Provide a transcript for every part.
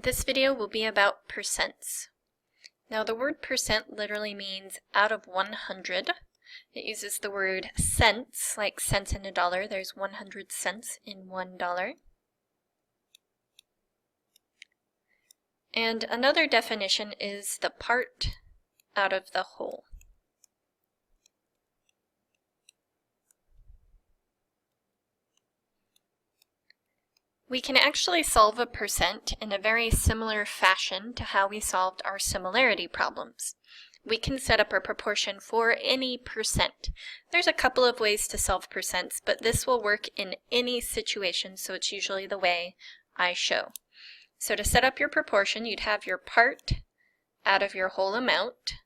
This video will be about percents. Now the word percent literally means out of 100. It uses the word cents, like cents in a dollar. There's 100 cents in $1. And another definition is the part out of the whole. We can actually solve a percent in a very similar fashion to how we solved our similarity problems. We can set up a proportion for any percent. There's a couple of ways to solve percents, but this will work in any situation, so it's usually the way I show. So to set up your proportion, you'd have your part out of your whole amount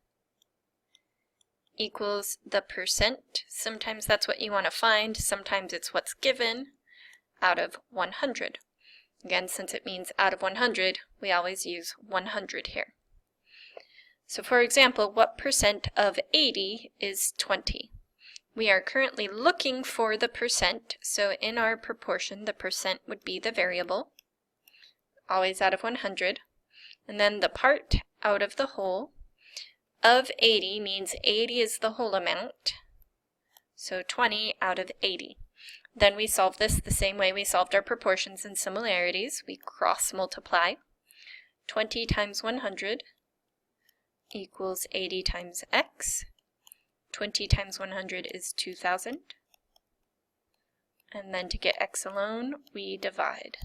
equals the percent. Sometimes that's what you want to find, sometimes it's what's given, out of 100. Again, since it means out of 100, we always use 100 here. So for example, what percent of 80 is 20? We are currently looking for the percent, so in our proportion, the percent would be the variable, always out of 100. And then the part out of the whole of 80 means 80 is the whole amount, so 20 out of 80. Then we solve this the same way we solved our proportions and similarities. We cross multiply. 20 times 100 equals 80 times x. 20 times 100 is 2,000. And then to get x alone, we divide.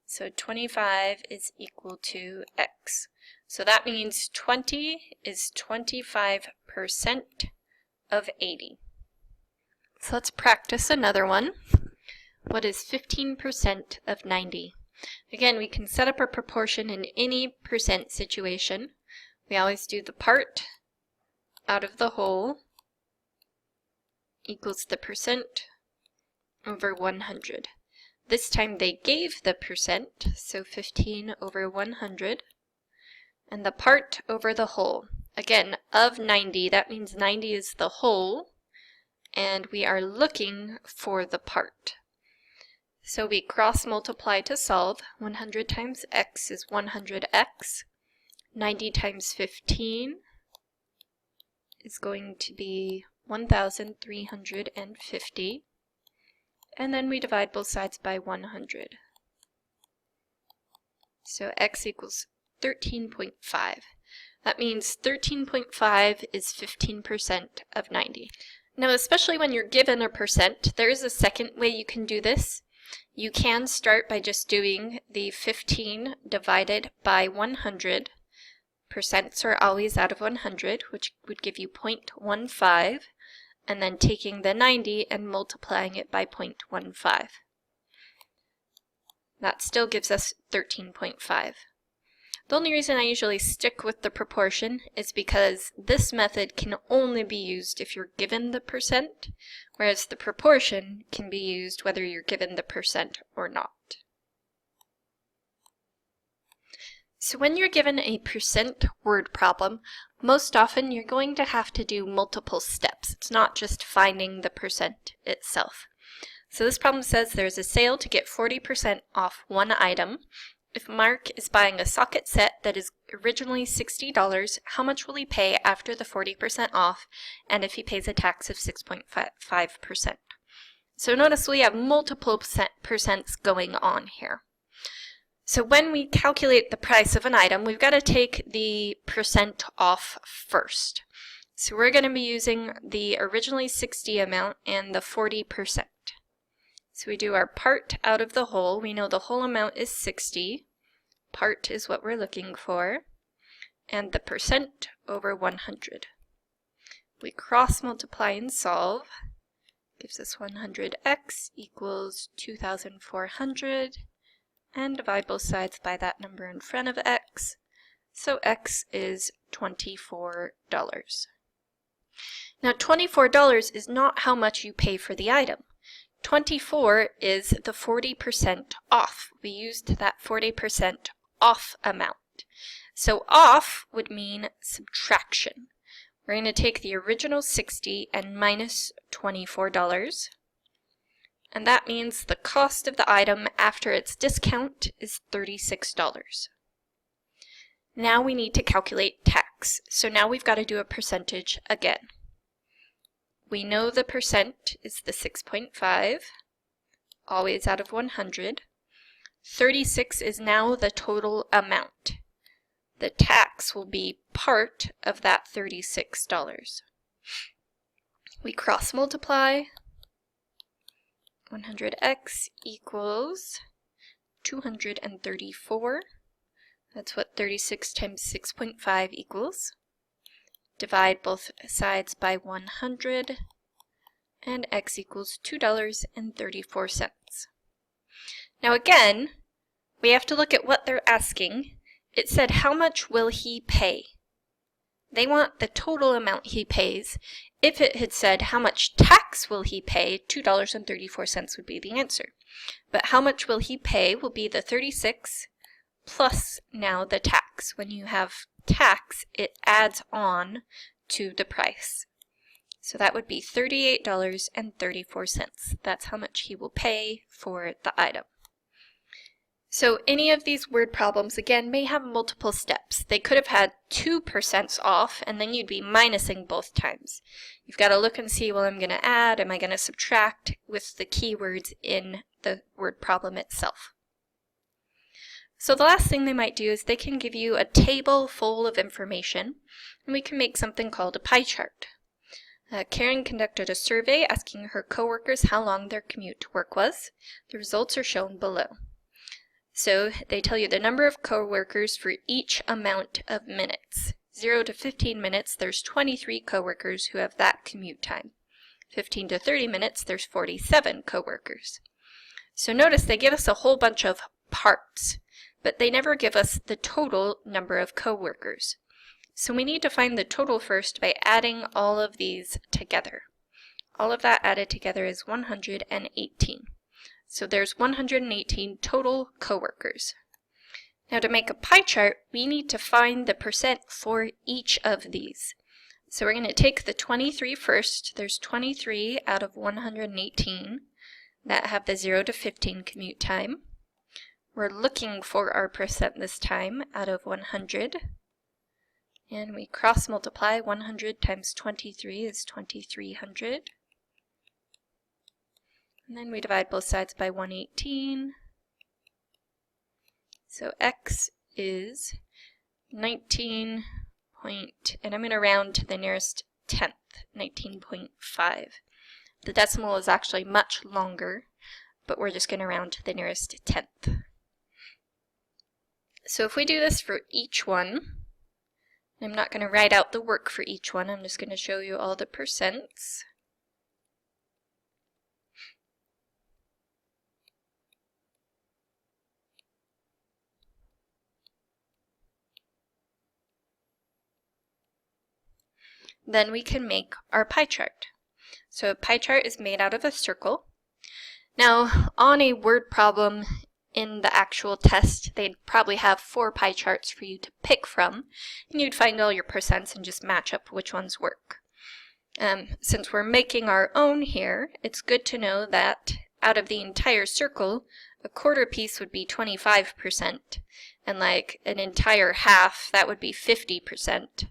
So 25 is equal to x. So that means 20 is 25% of 80. So let's practice another one. What is 15% of 90? Again, we can set up a proportion in any percent situation. We always do the part out of the whole equals the percent over 100. This time they gave the percent, so 15 over 100. And the part over the whole. Again, of 90, that means 90 is the whole. And we are looking for the part. So we cross multiply to solve. 100 times x is 100x. 90 times 15 is going to be 1,350. And then we divide both sides by 100. So x equals 13.5. That means 13.5 is 15% of 90. Now, especially when you're given a percent, there is a second way you can do this. You can start by just doing the 15 divided by 100. Percents are always out of 100, which would give you 0.15, and then taking the 90 and multiplying it by 0.15. That still gives us 13.5. The only reason I usually stick with the proportion is because this method can only be used if you're given the percent, whereas the proportion can be used whether you're given the percent or not. So when you're given a percent word problem, most often you're going to have to do multiple steps. It's not just finding the percent itself. So this problem says there's a sale to get 40% off one item. If Mark is buying a socket set that is originally $60, how much will he pay after the 40% off, and if he pays a tax of 6.5%? So notice we have multiple percents going on here. So when we calculate the price of an item, we've got to take the percent off first. So we're going to be using the originally 60 amount and the 40%. So we do our part out of the whole. We know the whole amount is 60. Part is what we're looking for. And the percent over 100. We cross multiply and solve. Gives us 100x equals 2,400. And divide both sides by that number in front of x. So x is $24. Now $24 is not how much you pay for the item. 24 is the 40% off. We used that 40% off amount. So off would mean subtraction. We're going to take the original 60 and minus $24. and that means the cost of the item after its discount is $36. Now we need to calculate tax, so now we've got to do a percentage again. We know the percent is the 6.5, always out of 100. 36 is now the total amount. The tax will be part of that $36. We cross multiply. 100x equals 234. That's what 36 times 6.5 equals. Divide both sides by 100, and x equals $2.34. Now again, we have to look at what they're asking. It said, how much will he pay? They want the total amount he pays. If it had said, how much tax will he pay, $2.34 would be the answer. But how much will he pay will be the 36 plus now the tax. When you have tax, it adds on to the price. So that would be $38.34. That's how much he will pay for the item. So any of these word problems, again, may have multiple steps. They could have had 2% off, and then you'd be minusing both times. You've got to look and see, well, I'm going to add, am I going to subtract with the keywords in the word problem itself. So the last thing they might do is they can give you a table full of information, and we can make something called a pie chart. Karen conducted a survey asking her coworkers how long their commute to work was. The results are shown below. So they tell you the number of coworkers for each amount of minutes. 0 to 15 minutes, there's 23 coworkers who have that commute time. 15 to 30 minutes, there's 47 coworkers. So notice they give us a whole bunch of parts, but they never give us the total number of coworkers. So we need to find the total first by adding all of these together. All of that added together is 118. So there's 118 total coworkers. Now to make a pie chart, we need to find the percent for each of these. So we're going to take the 23 first. There's 23 out of 118 that have the 0 to 15 commute time. We're looking for our percent this time out of 100. And we cross multiply. 100 times 23 is 2300. And then we divide both sides by 118. So x is 19 point, and I'm going to round to the nearest tenth, 19.5. The decimal is actually much longer, but we're just going to round to the nearest tenth. So if we do this for each one, I'm not going to write out the work for each one, I'm just going to show you all the percents. Then we can make our pie chart. So a pie chart is made out of a circle. Now, on a word problem in the actual test, they'd probably have 4 pie charts for you to pick from, and you'd find all your percents and just match up which ones work. Since we're making our own here, it's good to know that out of the entire circle, a quarter piece would be 25%, and like an entire half, that would be 50%.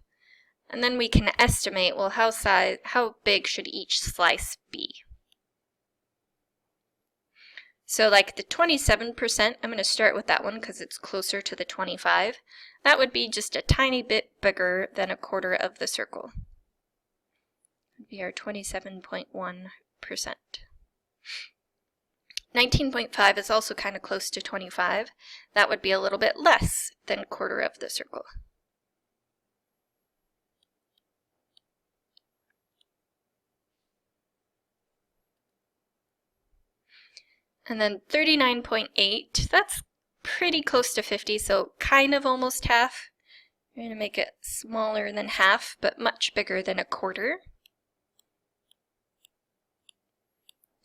And then we can estimate, well, how big should each slice be? So like the 27%, I'm going to start with that one because it's closer to the 25. That would be just a tiny bit bigger than a quarter of the circle. That would be our 27.1%. 19.5 is also kind of close to 25. That would be a little bit less than a quarter of the circle. And then 39.8, that's pretty close to 50, so kind of almost half. We're going to make it smaller than half, but much bigger than a quarter.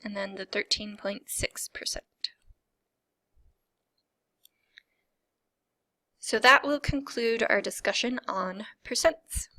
And then the 13.6%. So that will conclude our discussion on percents.